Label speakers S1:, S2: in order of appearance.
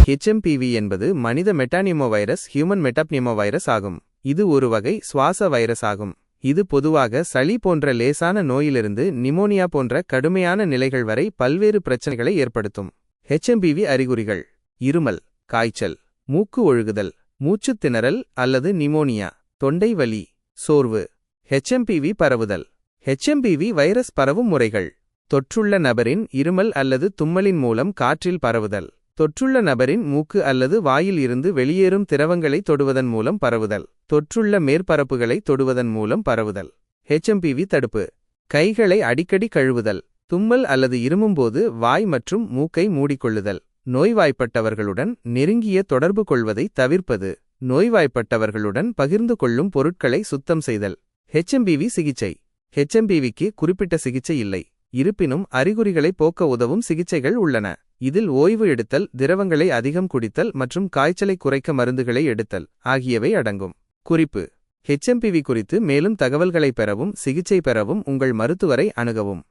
S1: HMPV என்பது மனித மெட்டானிமோவைரஸ் human மெட்டாப்னிமோவைரஸ் ஆகும். இது ஒரு வகை சுவாச வைரஸ் ஆகும். இது பொதுவாக சளி போன்ற லேசான நோயிலிருந்து நிமோனியா போன்ற கடுமையான நிலைகள் வரை பல்வேறு பிரச்சனைகளை ஏற்படுத்தும். HMPV அறிகுறிகள்: இருமல், காய்ச்சல், மூக்கு ஒழுகுதல், மூச்சுத் திணறல் அல்லது நிமோனியா, தொண்டை வலி, சோர்வு. HMPV பரவுதல். HMPV வைரஸ் பரவும் முறைகள்: தொற்றுள்ள நபரின் இருமல் அல்லது தும்மலின் மூலம் காற்றில் பரவுதல். தொற்றுள்ள நபரின் மூக்கு அல்லது வாயில் இருந்து வெளியேறும் திரவங்களை தொடுவதன் மூலம் பரவுதல். தொற்றுள்ள மேற்பரப்புகளை தொடுவதன் மூலம் பரவுதல். HMPV தடுப்பு: கைகளை அடிக்கடி கழுவுதல். தும்மல் அல்லது இருமும்போது வாய் மற்றும் மூக்கை மூடிக்கொள்ளுதல். நோய்வாய்ப்பட்டவர்களுடன் நெருங்கிய தொடர்பு கொள்வதை தவிர்ப்பது. நோய்வாய்ப்பட்டவர்களுடன் பகிர்ந்து கொள்ளும் பொருட்களை சுத்தம் செய்தல். HMPV சிகிச்சை: HMPVக்கு குறிப்பிட்ட சிகிச்சை இல்லை. இருப்பினும் அறிகுறிகளை போக்க உதவும் சிகிச்சைகள் உள்ளன. இதில் ஓய்வு எடுத்தல், திரவங்களை அதிகம் குடித்தல் மற்றும் காய்ச்சலை குறைக்க மருந்துகளை எடுத்தல் ஆகியவை அடங்கும். குறிப்பு: HMPV குறித்து மேலும் தகவல்களை பெறவும் சிகிச்சை பெறவும் உங்கள் மருத்துவரை அணுகவும்.